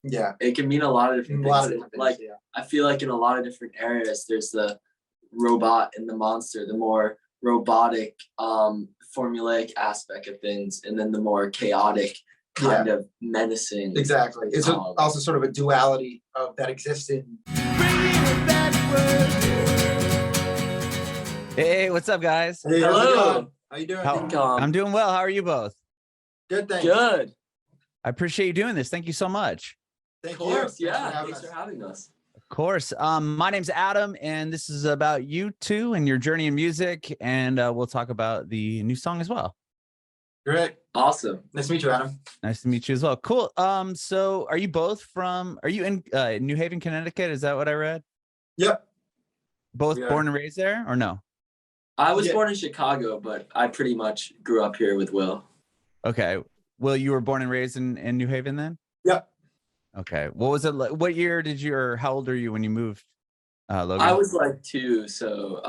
Yeah. It can mean a lot of different things. Like, yeah. I feel like in a lot of different areas, there's the robot and the monster, the more robotic, formulaic aspect of things, and then the more chaotic kind of menacing. Exactly. It's also sort of a duality of that exists in. Hey, what's up, guys? Hey, hello. How you doing? I'm doing well. How are you both? Good, thanks. Good. I appreciate you doing this. Thank you so much. Thank Of course, you. yeah. Thanks for having us. Of course. My name's Adam, and this is about you two and your journey in music, and we'll talk about the new song as well. Great. Awesome. Nice to meet you, Adam. Nice to meet you as well. Cool. So are you both are you in New Haven, Connecticut? Is that what I read? Yep. Both born and raised there, or no? I was born in Chicago, but I pretty much grew up here with Will. Okay. Will, you were born and raised in New Haven then? Yep. Okay. What was it like? What year did you, or how old are you when you moved, Logan? I was like 2, so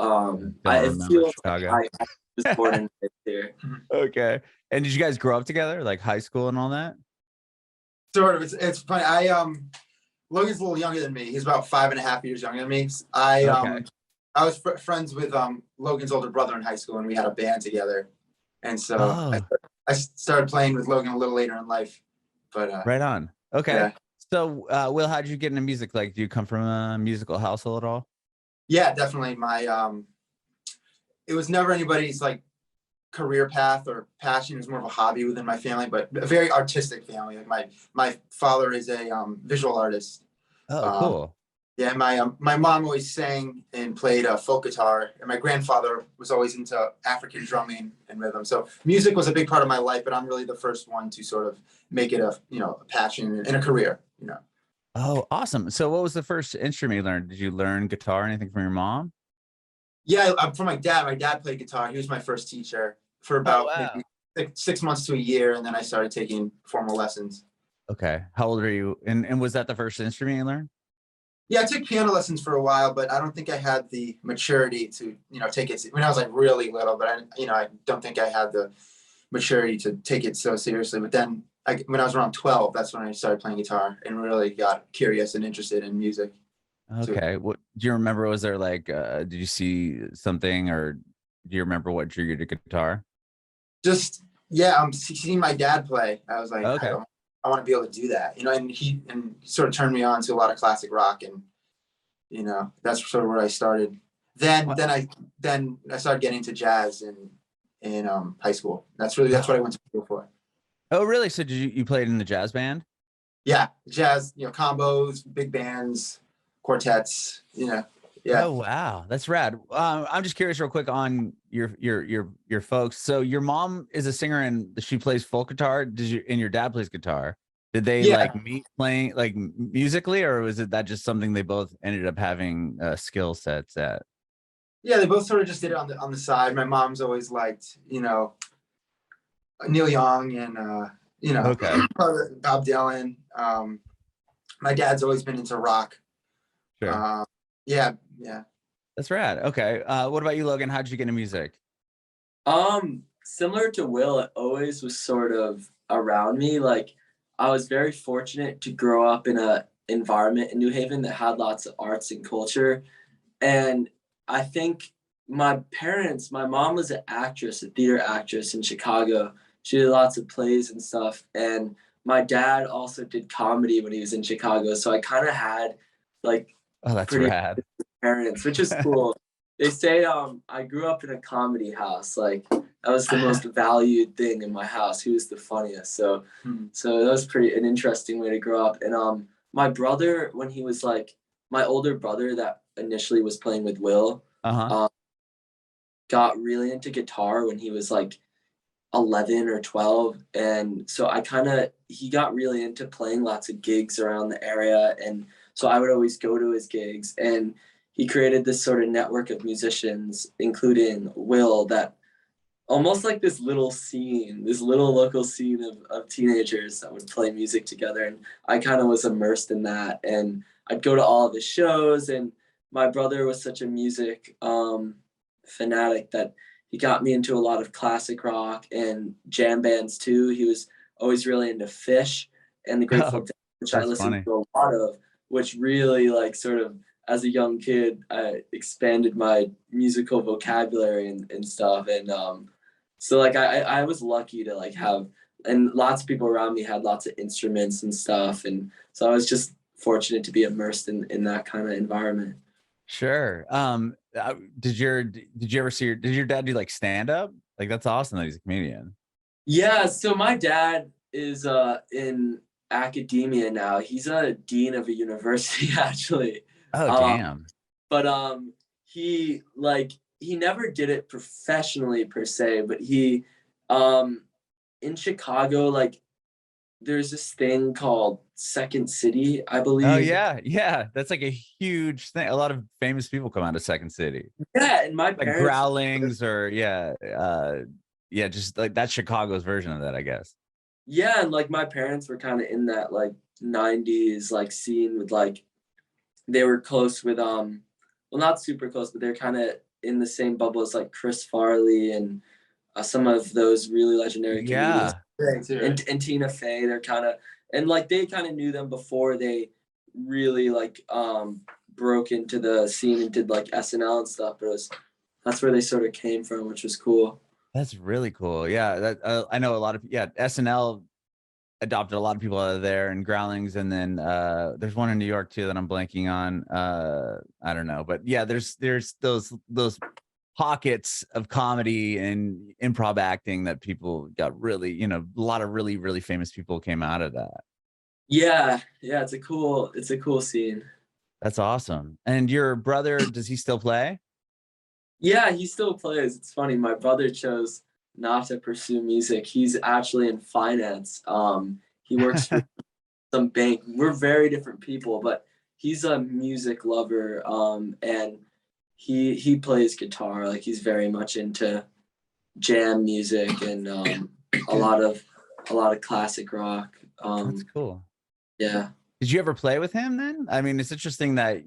I feel Chicago. like I was born and raised here. Okay. And did you guys grow up together, like high school and all that? Sort of. It's funny. Logan's a little younger than me. He's about 5.5 years younger than me. I was friends with Logan's older brother in high school, and we had a band together. And so I started playing with Logan a little later in life. But right on. Okay. Yeah. So, Will, how did you get into music? Like, do you come from a musical household at all? Yeah, definitely. It was never anybody's like career path or passion. It was more of a hobby within my family, but a very artistic family. Like my father is a visual artist. Oh, cool. Yeah, my mom always sang and played folk guitar, and my grandfather was always into African drumming and rhythm. So music was a big part of my life, but I'm really the first one to sort of make it a passion and a career. Oh, awesome. So what was the first instrument you learned? Did you learn guitar or anything from your mom? Yeah, I'm from my dad. My dad played guitar. He was my first teacher for about maybe 6 months to a year, and then I started taking formal lessons. Okay. How old were you? And was that the first instrument you learned? Yeah, I took piano lessons for a while, but I don't think I had the maturity to, take it when I was like really little, but I don't think I had the maturity to take it so seriously. But then when I was around 12, that's when I started playing guitar and really got curious and interested in music. Okay. What do you remember? Was there like, did you see something, or do you remember what drew you to guitar? Just, seeing my dad play, I was like, okay. I want to be able to do that, and he sort of turned me on to a lot of classic rock, and that's sort of where I started. Then I started getting into jazz in high school. That's what I went to school for. Oh, really? So did you played in the jazz band? Yeah, jazz, combos, big bands, quartets. Yeah. Oh wow, that's rad. I'm just curious, real quick, on your folks. So your mom is a singer and she plays folk guitar. And your dad plays guitar? Did they like meet playing like musically, or was it that just something they both ended up having skill sets at? Yeah, they both sort of just did it on the side. My mom's always liked Neil Young and Bob Dylan. My dad's always been into rock. Sure. Yeah. That's rad. Okay. What about you, Logan? How'd you get into music? Similar to Will, it always was sort of around me. Like, I was very fortunate to grow up in a environment in New Haven that had lots of arts and culture. And I think my mom was an actress, a theater actress in Chicago. She did lots of plays and stuff. And my dad also did comedy when he was in Chicago. So I kind of had like, that's rad. Parents, which is cool. They say I grew up in a comedy house. Like, that was the most valued thing in my house. He was the funniest. So that was an interesting way to grow up. And my brother, when he was like my older brother that initially was playing with Will, got really into guitar when he was like 11 or 12. And so he got really into playing lots of gigs around the area. And so I would always go to his gigs, and he created this sort of network of musicians, including Will, that almost like this little local scene of teenagers that would play music together. And I kind of was immersed in that, and I'd go to all of his shows. And my brother was such a music fanatic that he got me into a lot of classic rock and jam bands too. He was always really into Fish and the Grateful Dead. which I That's listened funny. to a lot of, which really like sort of as a young kid, I expanded my musical vocabulary and stuff. And so like I was lucky to like have, and lots of people around me had lots of instruments and stuff. And so I was just fortunate to be immersed in that kind of environment. Sure. Did you ever see did your dad do like stand up? Like that's awesome that he's a comedian. Yeah, so my dad is in academia now. He's a dean of a university actually. Oh, Um, damn. but he never did it professionally per se, but he in Chicago, like there's this thing called Second City, I Oh believe. yeah, yeah. That's like a huge thing. A lot of famous people come out of Second City. Yeah, and my Like parents Growlings or yeah, just like that's Chicago's version of that, I guess. yeah, and like my parents were kind of in that like 90s like scene with like they were close with well not super close, but they're kind of in the same bubble as like Chris Farley and some of those really legendary comedians. Yeah. And Tina Fey, they're kind of, and like they kind of knew them before they really like broke into the scene and did like SNL and stuff, but that's where they sort of came from, which was cool. That's really cool. Yeah, that I know a lot of SNL adopted a lot of people out of there and Growlings, and then there's one in New York too that I'm blanking on. I don't know, but yeah, there's those pockets of comedy and improv acting that people got really, a lot of really, really famous people came out of that. Yeah, it's a cool scene. That's awesome. And your brother, does he still play? Yeah, he still plays. It's funny. My brother chose not to pursue music. He's actually in finance. He works for some bank. We're very different people, but he's a music lover. And he plays guitar. Like he's very much into jam music and a lot of classic rock. That's cool. Yeah. Did you ever play with him then? I mean, it's interesting that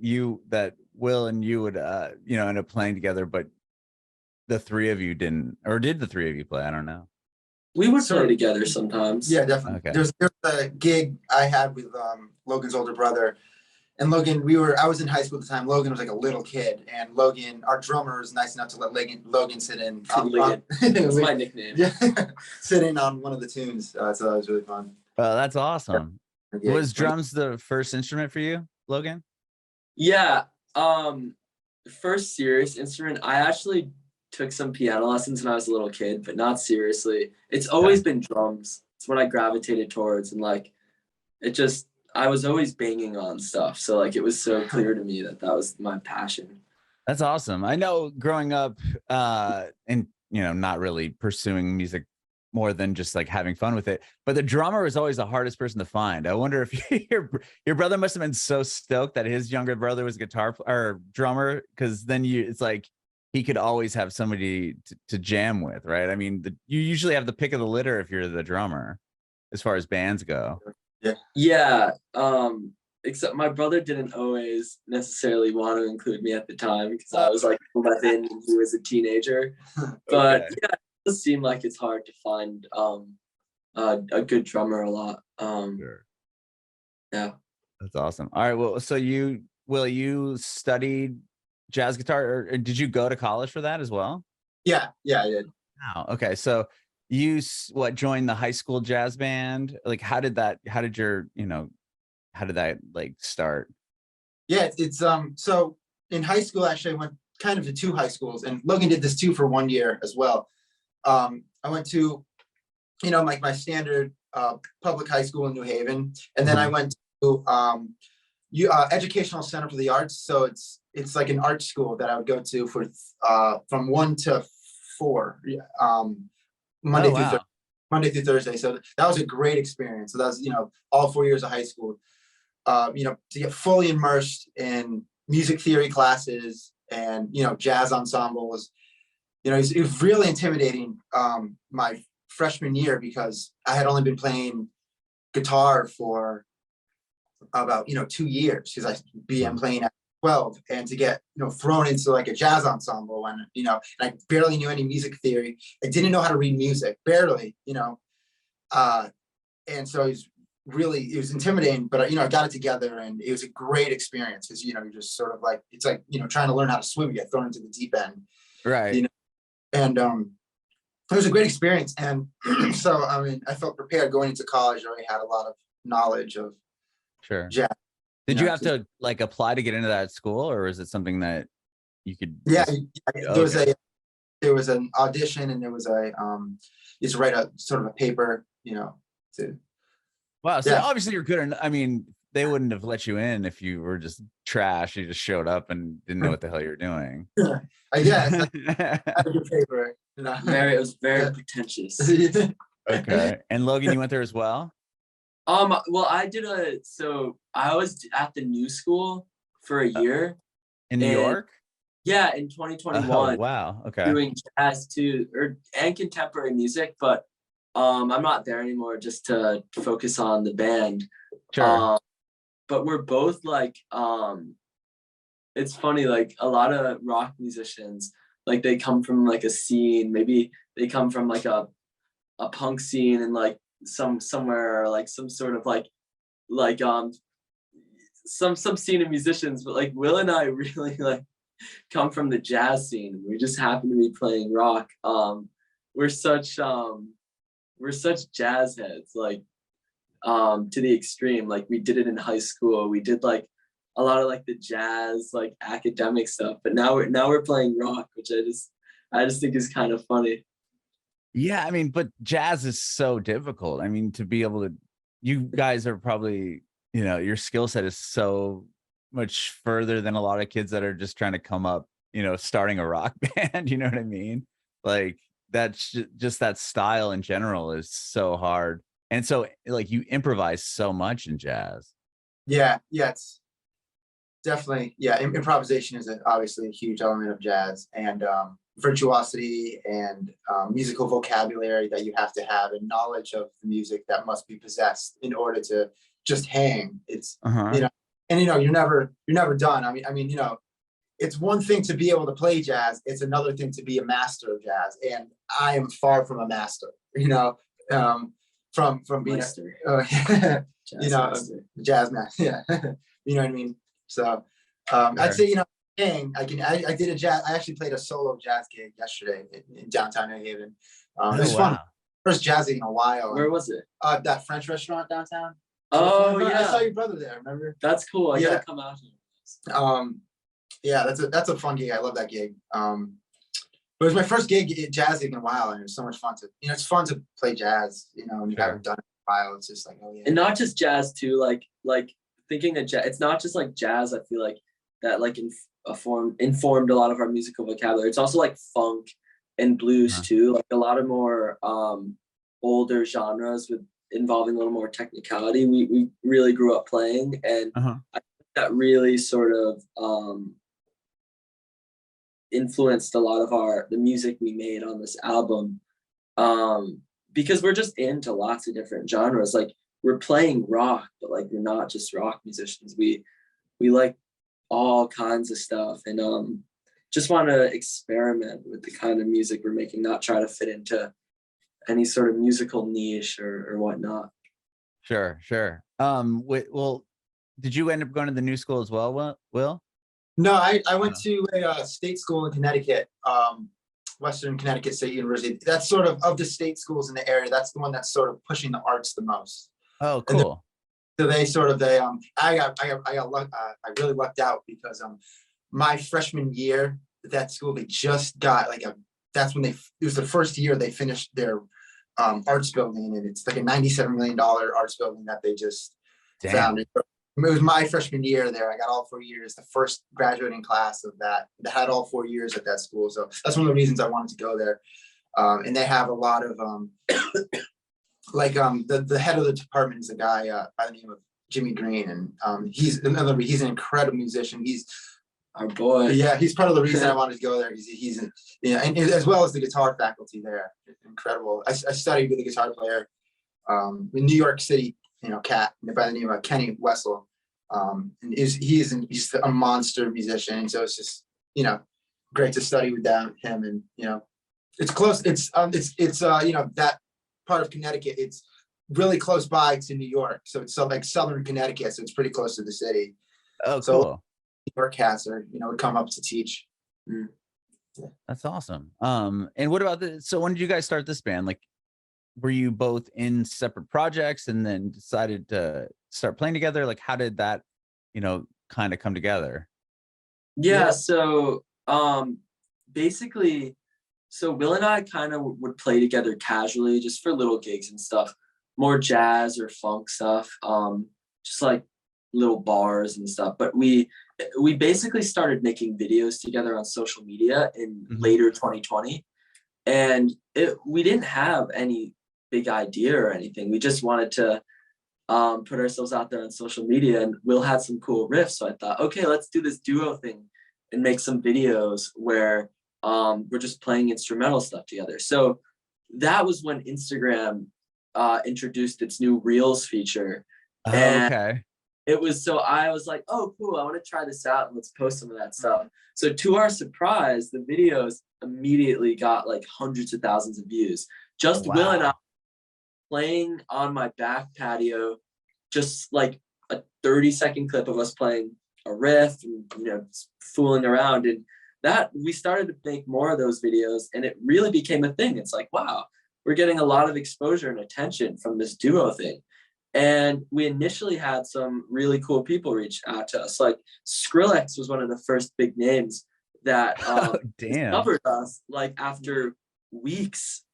Will and you would end up playing together, but the three of you didn't, or did the three of you play? I don't know. We would play together sometimes. Yeah, definitely. Okay. There's a gig I had with Logan's older brother. And Logan, I was in high school at the time. Logan was like a little kid, and Logan, our drummer, was nice enough to let Logan sit in. That's my nickname. Yeah, sit in on one of the tunes. So that was really fun. Oh, that's awesome. Yeah. Was drums the first instrument for you, Logan? Yeah. First serious instrument. I actually took some piano lessons when I was a little kid, but not seriously. It's always been drums. It's what I gravitated towards, and like I was always banging on stuff. So like it was so clear to me that was my passion. That's awesome. I know growing up and not really pursuing music more than just like having fun with it, but the drummer was always the hardest person to find. I wonder if your brother must have been so stoked that his younger brother was or drummer, because then it's like he could always have somebody to jam with, right? I mean, you usually have the pick of the litter if you're the drummer as far as bands go. Yeah. Except my brother didn't always necessarily want to include me at the time because I was like 11 and he was a teenager. But Okay. yeah, it does seem like it's hard to find a good drummer a lot. Sure. Yeah. That's awesome. All right. Well, so you studied jazz guitar, or did you go to college for that as well? Yeah, I did. Wow. Okay. So you joined the high school jazz band? Like, how did that like start? Yeah, it's so in high school, actually I went kind of to two high schools, and Logan did this too for 1 year as well. I went to, like my standard public high school in New Haven, and then I went to Educational Center for the Arts. So it's like an art school that I would go to for from 1 to 4, Monday through Thursday. So that was a great experience. So that's all 4 years of high school. To get fully immersed in music theory classes and jazz ensembles. It was really intimidating my freshman year because I had only been playing guitar for about 2 years because I began playing at 12, and to get thrown into like a jazz ensemble and and I barely knew any music theory. I didn't know how to read music, barely, and so it was really, it was intimidating, but I got it together, and it was a great experience because you're just sort of like, it's like trying to learn how to swim, you get thrown into the deep end, Right. And it was a great experience. And so I felt prepared going into college. I already had a lot of knowledge of Sure. jazz. Did you have to like apply to get into that school, or is it something that you could? Yeah, Okay. there was an audition, and there was you just write a sort of a paper, to. Wow. So Yeah. obviously you're good. I mean, they wouldn't have let you in if you were just trash. You just showed up and didn't know what the hell you're doing. Yeah, it's like, I had a good paper. It was very pretentious. Okay. And Logan, you went there as well? Well, I was at the new school for a year. In New York? Yeah, in 2021. Oh, wow. Okay. Doing jazz too, and contemporary music, but I'm not there anymore just to focus on the band. Sure. But we're both like, it's funny, like a lot of rock musicians, like they come from like a scene, maybe they come from like a punk scene and like somewhere, like some sort of like some scene of musicians, but like Will and I really like come from the jazz scene. We just happen to be playing rock. We're such jazz heads, like to the extreme. Like we did it in high school. We did like a lot of like the jazz, like academic stuff, but now we're playing rock, which I just think is kind of funny. Yeah, I mean, but jazz is so difficult. I mean, to be able to, you guys are probably, your skill set is so much further than a lot of kids that are just trying to come up, starting a rock band. You know what I mean? Like that's just that style in general is so hard. And so like you improvise so much in jazz. Yeah, it's definitely, improvisation is obviously a huge element of jazz, and virtuosity and musical vocabulary that you have to have, and knowledge of the music that must be possessed in order to just hang. It's and you're never done. I mean, it's one thing to be able to play jazz, it's another thing to be a master of jazz, and I am far from a master, from being jazz master. Yeah. You know what I mean? So I'd say, King, I did a jazz. I actually played a solo jazz gig yesterday in downtown New Haven. It was fun. First jazz gig in a while. Where was it? That French restaurant downtown. Oh yeah, I saw your brother there. Remember? That's cool. I gotta come out here. Yeah, that's a fun gig. I love that gig. But it was my first jazz gig in a while, and it was so much fun to. It's fun to play jazz. When you haven't done it in a while, it's just like, oh yeah. And not just jazz too. Like thinking that it's not just like jazz. I feel like that like informed a lot of our musical vocabulary. It's also like funk and blues too, like a lot of more older genres involving a little more technicality. We really grew up playing, and I think that really sort of influenced a lot of the music we made on this album, because we're just into lots of different genres. Like we're playing rock, but like we're not just rock musicians. We like all kinds of stuff, and just want to experiment with the kind of music we're making, not try to fit into any sort of musical niche or whatnot. Sure. Well, did you end up going to the new school as well, Will? No, I went to a state school in Connecticut, Western Connecticut State University. That's sort of the state schools in the area, that's the one that's sort of pushing the arts the most. Oh, cool. So I really lucked out because my freshman year at that school, they just got that's when it was the first year they finished their arts building, and it's like a $97 million arts building that they just found. It was my freshman year there. I got all 4 years, the first graduating class of that had all 4 years at that school. So that's one of the reasons I wanted to go there. And they have a lot of the head of the department is a guy by the name of Jimmy Green, and he's an incredible musician. He's our boy. Yeah, he's part of the reason I wanted to go there. He's and as well as the guitar faculty there, incredible. I studied with a guitar player in New York City, cat by the name of Kenny Wessel, and he's a monster musician. And so it's just great to study with him, and it's close. It's that part of Connecticut. It's really close by to New York. So it's like southern Connecticut. So it's pretty close to the city. Oh, So cool. New York cats are, would come up to teach. Mm. That's awesome. And what about so when did you guys start this band? Like, were you both in separate projects and then decided to start playing together? Like, how did that, kind of come together? Yeah. So basically, so Will and I kind of would play together casually, just for little gigs and stuff, more jazz or funk stuff, just like little bars and stuff. But we basically started making videos together on social media in later 2020, and we didn't have any big idea or anything. We just wanted to put ourselves out there on social media, and Will had some cool riffs. So I thought, okay, let's do this duo thing and make some videos where we're just playing instrumental stuff together. So that was when Instagram introduced its new Reels feature. And Okay. it was, so I was like, oh, cool, I want to try this out and let's post some of that stuff. So to our surprise, the videos immediately got like hundreds of thousands of views. Just Will and I playing on my back patio, just like a 30-second clip of us playing a riff and fooling around. And that we started to make more of those videos, and it really became a thing. It's like, wow, we're getting a lot of exposure and attention from this duo thing. And we initially had some really cool people reach out to us. Like Skrillex was one of the first big names that discovered us, like after weeks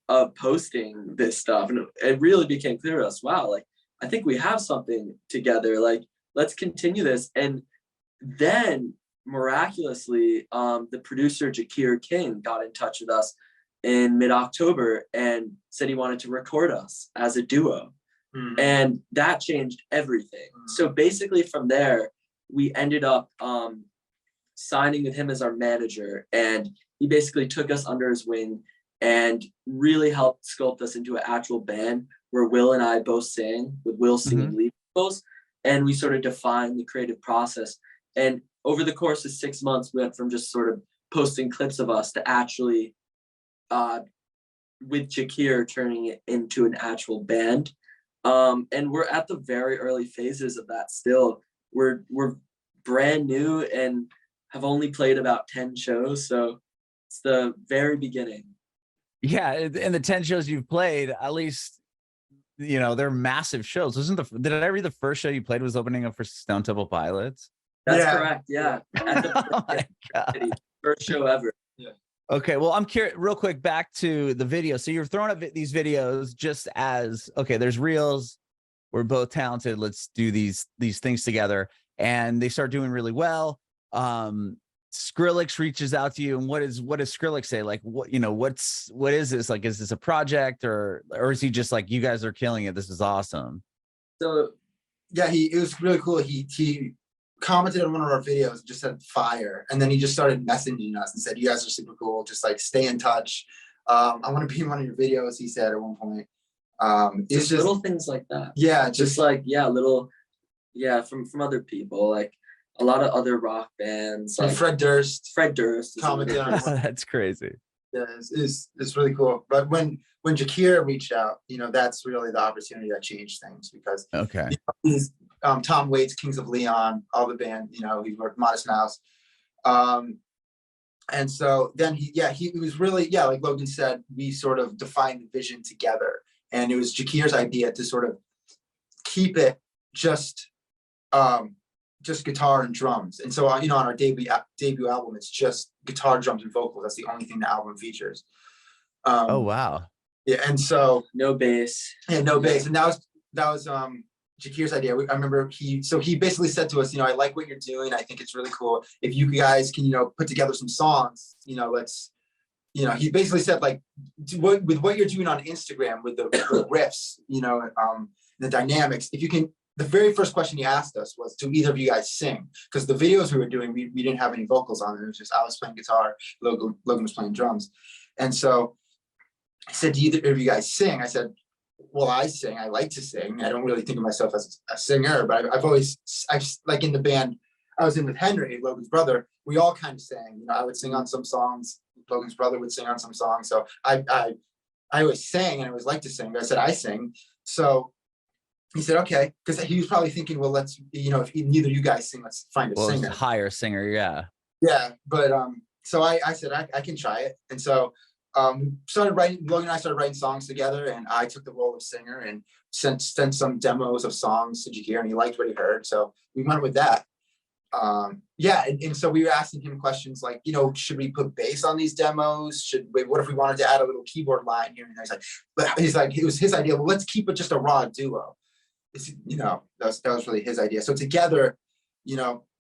of posting this stuff. And it really became clear to us, wow, like I think we have something together. Like, let's continue this. And then miraculously, the producer Jacquire King got in touch with us in mid-October and said he wanted to record us as a duo. And that changed everything. So basically from there, we ended up signing with him as our manager, and he basically took us under his wing and really helped sculpt us into an actual band where Will and I both sang, with Will singing lead vocals, and we sort of defined the creative process. And over the course of 6 months, we went from just sort of posting clips of us to actually, with Jacquire, turning it into an actual band. And we're at the very early phases of that still. We're brand new and have only played about 10 shows, so it's the very beginning. Yeah, and the 10 shows you've played, at least, they're massive shows. Did I read the first show you played was opening up for Stone Temple Pilots? That's correct, yeah. At the Oh my God. first show ever. Yeah. Okay, well, I'm curious, real quick, back to the video. So you're throwing up these videos just as, okay, there's reels, we're both talented, let's do these things together, and they start doing really well. Skrillex reaches out to you, and what does Skrillex say? Like, what is this? Like, is this a project, or is he just like, you guys are killing it, this is awesome? So yeah, it was really cool. He commented on one of our videos, just said fire, and then he just started messaging us and said, you guys are super cool, just like stay in touch. I want to be in one of your videos, he said at one point. It's just little things like that. Yeah, just like from other people, like a lot of other rock bands, like Fred Durst commented on That's crazy. Yeah, it's really cool. But when Jacquire reached out, that's really the opportunity that changed things, because he's Tom Waits, Kings of Leon, all the band, he worked Modest Mouse. And so then he was really, like Logan said, we sort of defined the vision together. And it was Jacquire's idea to sort of keep it just guitar and drums. And so, on our debut album, it's just guitar, drums, and vocals. That's the only thing the album features. Oh, wow. Yeah. And so no bass. Yeah, no bass. And that was Jacquire's idea. I remember he basically said to us, I like what you're doing. I think it's really cool. If you guys can, put together some songs, let's, he basically said, like, with what you're doing on Instagram, with the riffs, the dynamics, if you can. The very first question he asked us was, do either of you guys sing? Because the videos we were doing, we didn't have any vocals on it. It was just I was playing guitar, Logan was playing drums. And so he said, do either of you guys sing? I said, well, I sing. I like to sing. I don't really think of myself as a singer, but I've like in the band I was in with Henry, Logan's brother, we all kind of sang. I would sing on some songs. Logan's brother would sing on some songs. So I always sang, and I always liked to sing. I said, I sing. So he said, okay, because he was probably thinking, well, let's, if neither you guys sing, let's find a singer. Hire a singer, yeah. Yeah, but so I said I can try it, and so started writing. Logan and I started writing songs together, and I took the role of singer and sent some demos of songs to Jacquire, and he liked what he heard, so we went with that. And so we were asking him questions like, should we put bass on these demos? What if we wanted to add a little keyboard line here? And he's like, it was his idea. Well, let's keep it just a raw duo. That was really his idea. So together,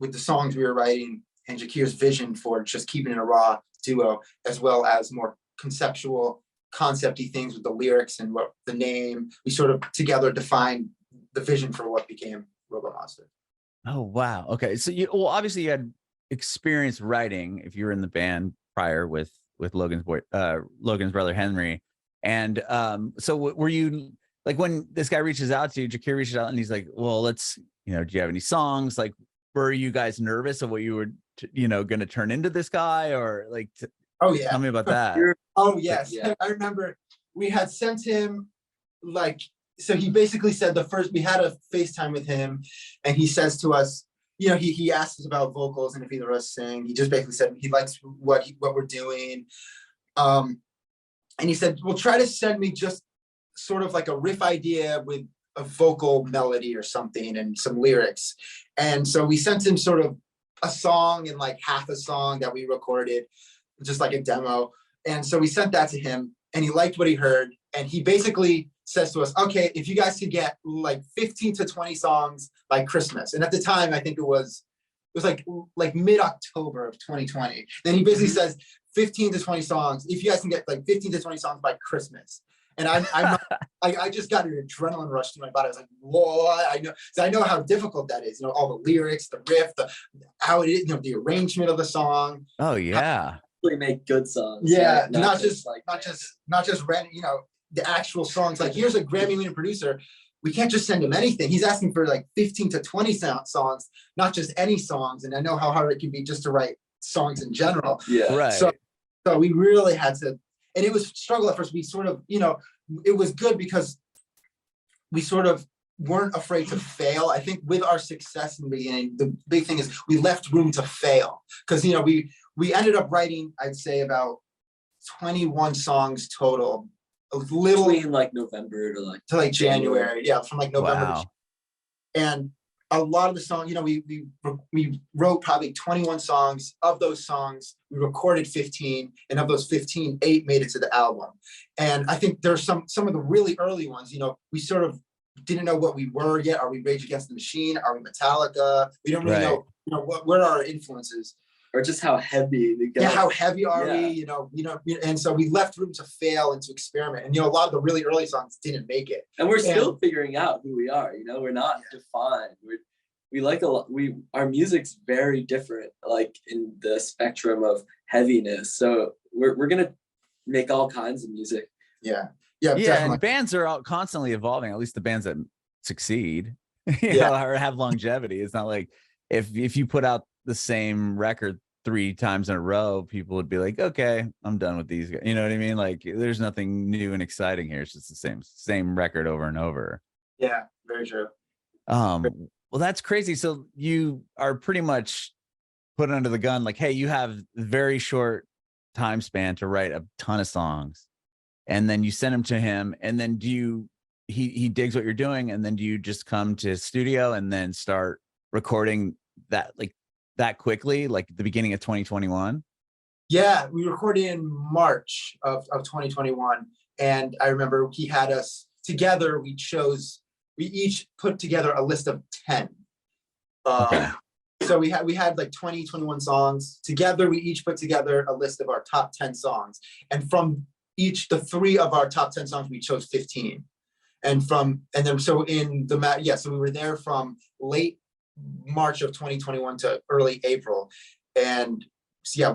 with the songs we were writing and Jacquire's vision for just keeping it a raw duo, as well as more conceptual, concept-y things with the lyrics and what the name, we sort of together defined the vision for what became Robot Monster. Oh, wow. Okay. So obviously you had experience writing if you were in the band prior with Logan's brother, Henry. And so were you, like, when this guy reaches out to you, Jacquire reaches out and he's like, well, let's, do you have any songs? Like, were you guys nervous of what you were, going to turn into this guy, or like, oh yeah, tell me about that. Oh yes. Yeah. I remember we had sent him, so he basically said we had a FaceTime with him, and he says to us, he asked us about vocals and if either of us sing. He just basically said he likes what we're doing. And he said, well, try to send me just sort of like a riff idea with a vocal melody or something and some lyrics. And so we sent him sort of a song and like half a song that we recorded, just like a demo. And so we sent that to him, and he liked what he heard. And he basically says to us, okay, if you guys could get like 15 to 20 songs by Christmas. And at the time, I think it was like mid-October of 2020. Then he basically says 15 to 20 songs. If you guys can get like 15 to 20 songs by Christmas. And I just got an adrenaline rush to my body. I was like, whoa, I know. So I know how difficult that is. All the lyrics, the riff, how it is, the arrangement of the song. Oh yeah. Make good songs. Yeah, right? not just random, the actual songs. Like, here's a Grammy-winning producer. We can't just send him anything. He's asking for like 15 to 20 songs, not just any songs. And I know how hard it can be just to write songs in general. Yeah, right. So we really had to. And it was a struggle at first. We sort of, it was good because we sort of weren't afraid to fail. I think with our success in the beginning, the big thing is we left room to fail. Because, we ended up writing, I'd say, about 21 songs total. A little in like November to like January. Yeah, from like November. Wow. And a lot of the songs, we wrote probably 21 songs. Of those songs, we recorded 15, and of those 15, 8 made it to the album. And I think there's some of the really early ones, we sort of didn't know what we were yet. Are we Rage Against the Machine? Are we Metallica? We don't really know, what are our influences. Or just how heavy they go. Yeah, how heavy are we? And so we left room to fail and to experiment. And a lot of the really early songs didn't make it. And we're still figuring out who we are. We're not defined. We like a lot. Our music's very different, like in the spectrum of heaviness. So we're gonna make all kinds of music. Yeah. Yeah, definitely. and bands are out constantly evolving. At least the bands that succeed, or have longevity. It's not like if you put out the same record 3 times in a row, people would be like, okay, I'm done with these guys. You know what I mean? Like, there's nothing new and exciting here. It's just the same record over and over. Yeah, very true. Well, that's crazy. So you are pretty much put under the gun, like, hey, you have a very short time span to write a ton of songs, and then you send them to him, and then he digs what you're doing, and then do you just come to his studio and then start recording that, like, that quickly, like the beginning of 2021? Yeah, we recorded in March of 2021. And I remember he had us together. We each put together a list of 10. Okay. So we had like 21 songs together. We each put together a list of our top 10 songs. And from the 3 of our top 10 songs, we chose 15. So we were there from late March of 2021 to early April, and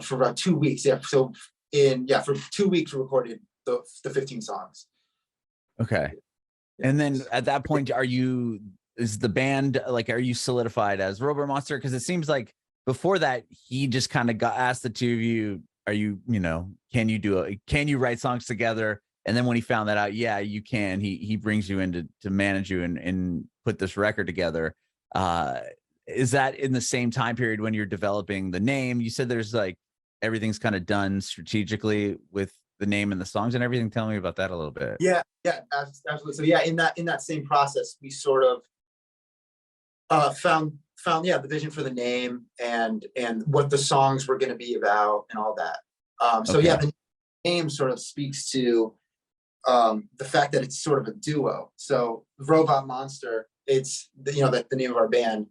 for about 2 weeks. For 2 weeks we recorded the 15 songs. Okay. And then at that point, is the band, like, are you solidified as Robot Monster? Because it seems like before that he just kind of asked the two of you, are you, can you write songs together? And then when he found that out, yeah, you can, he brings you in to manage you and put this record together. Is that in the same time period when you're developing the name? You said there's like everything's kind of done strategically with the name and the songs and everything. Tell me about that a little bit. Yeah, absolutely. So yeah, in that same process, we sort of found the vision for the name and what the songs were going to be about and all that. So yeah, the name sort of speaks to the fact that it's sort of a duo. So Robot Monster, it's the name of our band.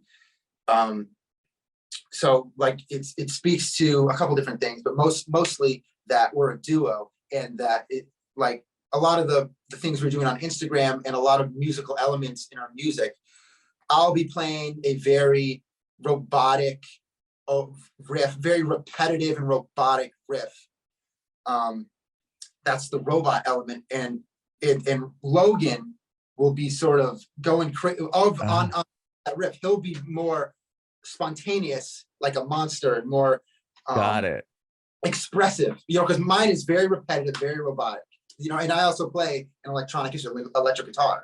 So like it speaks to a couple different things, but mostly that we're a duo, and that it, like, a lot of the things we're doing on Instagram and a lot of musical elements in our music, I'll be playing a very robotic riff, very repetitive and robotic riff. That's the robot element, and Logan will be sort of going on that riff. He'll be more spontaneous, like a monster, and more got it, expressive. Because mine is very repetitive, very robotic. And I also play an electric guitar.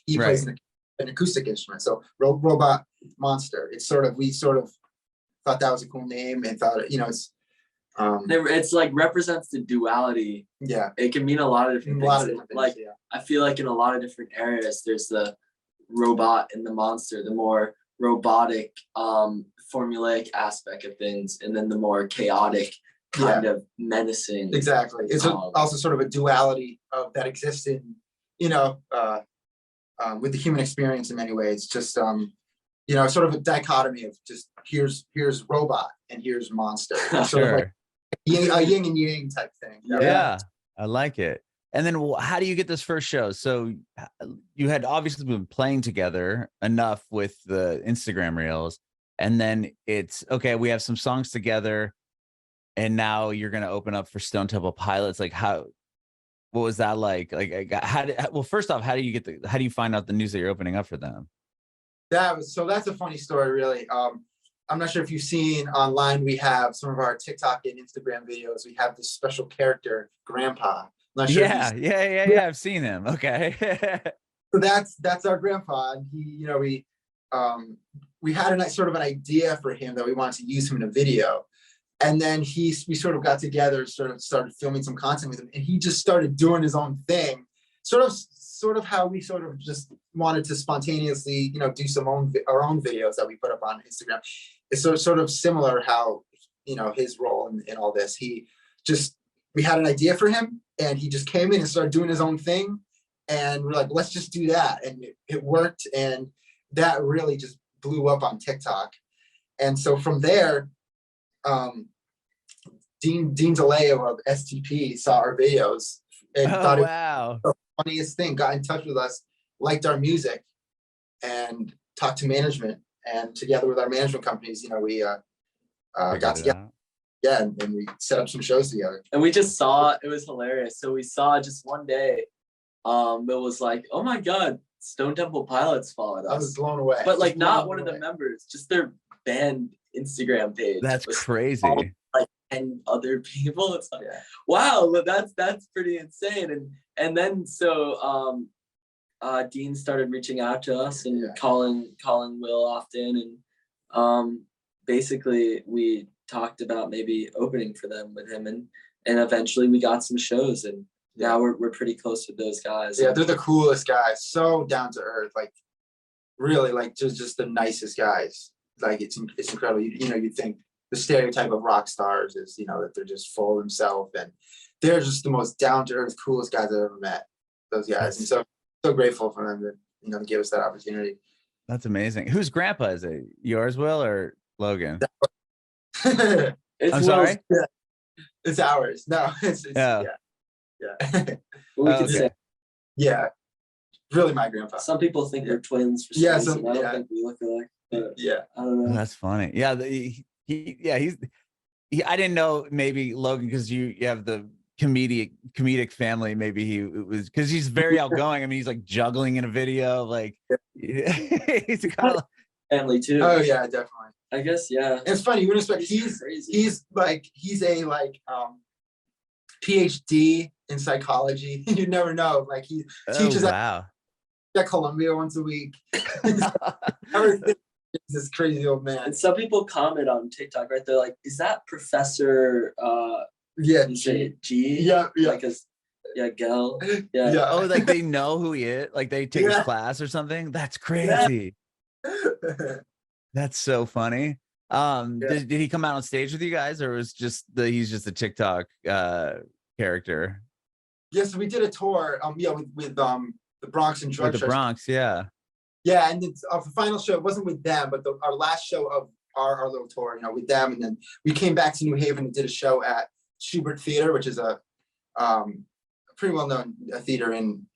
He plays an acoustic instrument. So Robot Monster. It's we sort of thought that was a cool name and thought it's like represents the duality. Yeah, it can mean a lot of different things. Like, yeah. I feel like in a lot of different areas, there's the robot and the monster, the more robotic, formulaic aspect of things, and then the more chaotic kind of menacing. Exactly. It's also sort of a duality that exists in with the human experience in many ways. Just sort of a dichotomy of just here's robot and here's monster. Sort of like a yin and yang type thing. Yeah, I like it. And then how do you get this first show? So you had obviously been playing together enough with the Instagram reels, and then it's okay, we have some songs together, and now you're going to open up for Stone Temple Pilots. Like, what was that like? First off, how do you find out the news that you're opening up for them? That's a funny story, really. I'm not sure if you've seen online, we have some of our TikTok and Instagram videos. We have this special character, Grandpa. I've seen him. Okay. So that's our grandpa. And he, we had sort of an idea for him that we wanted to use him in a video. And then we sort of got together, sort of started filming some content with him, and he just started doing his own thing. Sort of how we sort of just wanted to spontaneously, do our own videos that we put up on Instagram. It's sort of similar how, his role in all this. We had an idea for him, and he just came in and started doing his own thing. And we're like, let's just do that. And it worked. And that really just blew up on TikTok. And so from there, Dean DeLeo of STP saw our videos and thought it was the funniest thing, got in touch with us, liked our music, and talked to management. And together with our management companies, we got together. Yeah, and we set up some shows together. And we just saw, it was hilarious. So we saw just one day, it was like, oh my God, Stone Temple Pilots followed us. I was blown away. But like not one of the members, just their band Instagram page. That's crazy. Like 10 other people. It's like, wow, that's pretty insane. And then so Dean started reaching out to us and calling Will often, and basically we talked about maybe opening for them with him, and eventually we got some shows, and now we're pretty close with those guys. Yeah, they're the coolest guys, so down to earth, like really like just the nicest guys. Like it's incredible. You'd think the stereotype of rock stars is that they're just full of themselves, and they're just the most down to earth, coolest guys I've ever met. Those guys, and so grateful for them to give us that opportunity. That's amazing. Whose grandpa is it? Yours, Will, or Logan? I'm sorry. It's ours. No, it's yeah. We could say, really my grandpa. Some people think we're twins. For some reason. I don't think we look alike. I don't know. That's funny. Yeah, I didn't know maybe Logan, because you have the comedic family. Maybe he was because he's very outgoing. I mean, he's like juggling in a video, like he's kind of family too. Oh yeah, definitely. I guess It's funny. You wouldn't expect he's a PhD in psychology. You never know. Like he teaches wow. at Columbia once a week. Everything is this crazy old man. And some people comment on TikTok, right? They're like, "Is that Professor?" Yeah, G. Yeah, Like Gel. Yeah. Oh, like they know who he is. Like they take his class or something. That's crazy. That's so funny. Did he come out on stage with you guys, or was he's just a TikTok character? Yeah, so we did a tour. With the Bronx and Drug Church. The Church. Bronx, yeah. Yeah, and it's our final show. It wasn't with them, but our last show of our little tour, with them, and then we came back to New Haven and did a show at Schubert Theater, which is a pretty well known theater in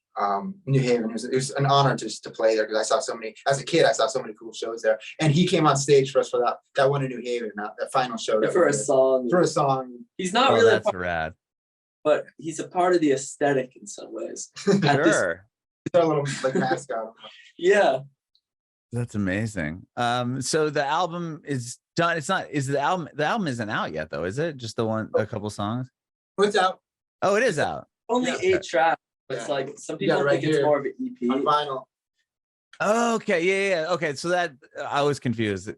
New Haven. It was an honor to play there because I saw so many. As a kid, I saw so many cool shows there, and he came on stage for us for that one in New Haven, that final show. For a song. For a song. He's not really. That's rad. But he's a part of the aesthetic in some ways. Sure. He's our little mascot. Yeah. That's amazing. So the album is done. The album isn't out yet though, is it? Just a couple songs? What's out? Oh, it is out. Only 8 tracks. It's like some people think it's more of an EP. On vinyl. Okay, yeah. Okay, so that I was confused.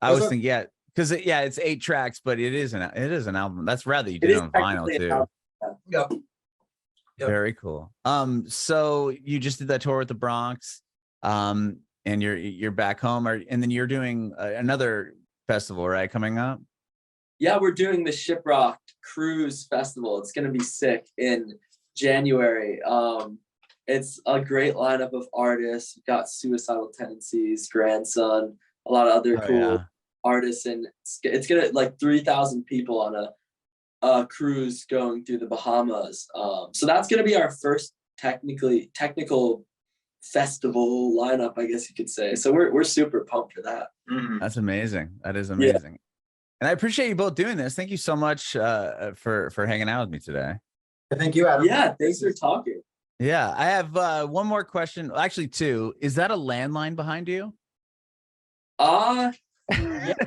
I was thinking, because it's 8 tracks, but it is an album. That's rad that you did it on vinyl too. Yep. Very cool. So you just did that tour with the Bronx, and you're back home, and then you're doing another festival, right, coming up? Yeah, we're doing the Shiprocked Cruise Festival. It's gonna be sick in January. It's a great lineup of artists. We've got Suicidal Tendencies, Grandson, a lot of other cool artists, and it's gonna like 3,000 people on a cruise going through the Bahamas. So that's gonna be our first technical festival lineup, I guess you could say. So we're super pumped for that. Mm-hmm. That's amazing. That is amazing. And I appreciate you both doing this. Thank you so much for hanging out with me today. Thank you, Adam. Yeah, thanks for talking. Yeah, I have one more question. Actually, 2. Is that a landline behind you? Yeah.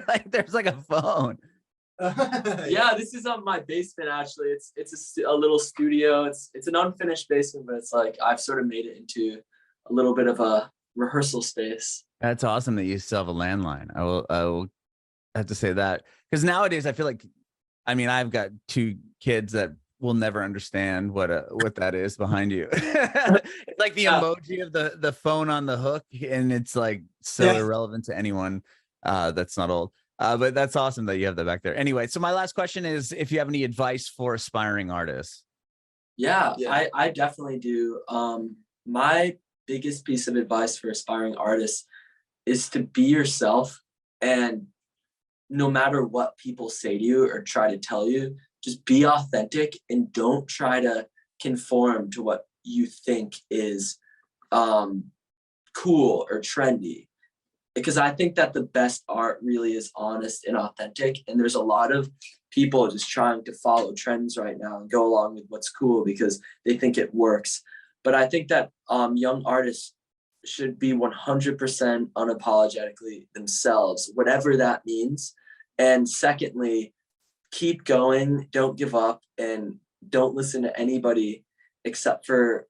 Like there's like a phone. Yeah, this is my basement. Actually, it's a little studio. It's an unfinished basement, but it's like I've sort of made it into a little bit of a rehearsal space. That's awesome that you still have a landline. I will have to say that, because nowadays I feel like, I've got 2 kids that will never understand what that is behind you. It's like the emoji of the phone on the hook, and it's like so irrelevant to anyone that's not old. But that's awesome that you have that back there. Anyway, so my last question is if you have any advice for aspiring artists. Yeah. I definitely do. My biggest piece of advice for aspiring artists is to be yourself, and no matter what people say to you or try to tell you, just be authentic and don't try to conform to what you think is cool or trendy. Because I think that the best art really is honest and authentic. And there's a lot of people just trying to follow trends right now and go along with what's cool because they think it works. But I think that young artists should be 100% unapologetically themselves, whatever that means. And secondly, keep going, don't give up, and don't listen to anybody except for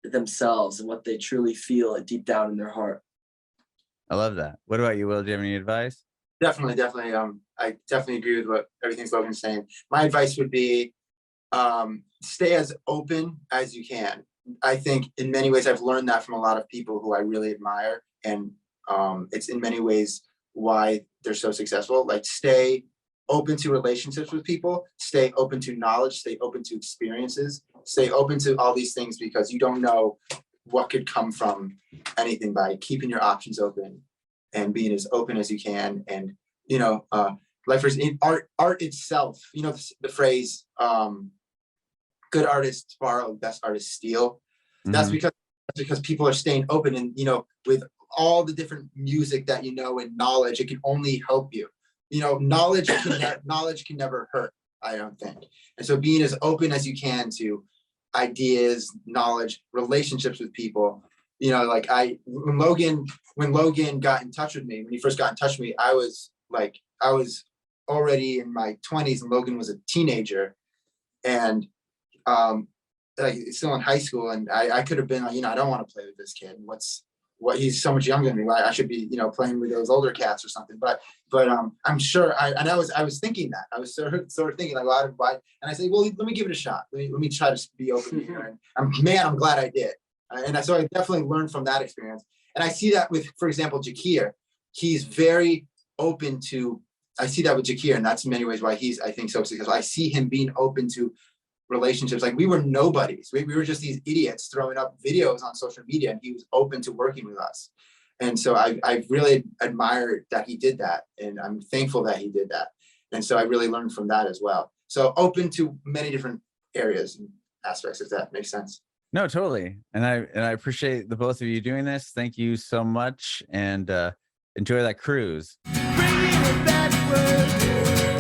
themselves and what they truly feel deep down in their heart. I love that. What about you, Will? Do you have any advice? Definitely. I definitely agree with everything Logan's saying. My advice would be stay as open as you can. I think in many ways I've learned that from a lot of people who I really admire, and it's in many ways why they're so successful. Like, stay open to relationships with people, stay open to knowledge, stay open to experiences, stay open to all these things, because you don't know what could come from anything by keeping your options open and being as open as you can. And like in art itself, the phrase good artists borrow, best artists steal. That's because people are staying open, and with all the different music that and knowledge, it can only help you. Knowledge can never hurt, I don't think. And so being as open as you can to ideas, knowledge, relationships with people. When Logan got in touch with me, when he first got in touch with me, I was already in my 20s and Logan was a teenager. And like still in high school, and I could have been like, I don't want to play with this kid. He's so much younger than me. Why I should be, playing with those older cats or something. But I'm sure I was thinking that. I was sort of thinking like, why? And I said, well, let me give it a shot. Let me try to be open here. And I'm glad I did. So I definitely learned from that experience. And I see that with, for example, Jacquire. He's very open to. I see that with Jacquire, and that's in many ways why he's, I think, so successful. I see him being open to relationships. Like we were nobodies. We were just these idiots throwing up videos on social media, and he was open to working with us. And so I really admired that he did that, and I'm thankful that he did that. And so I really learned from that as well. So open to many different areas and aspects, if that makes sense. No, totally. And I appreciate the both of you doing this. Thank you so much, and enjoy that cruise. Bring me back.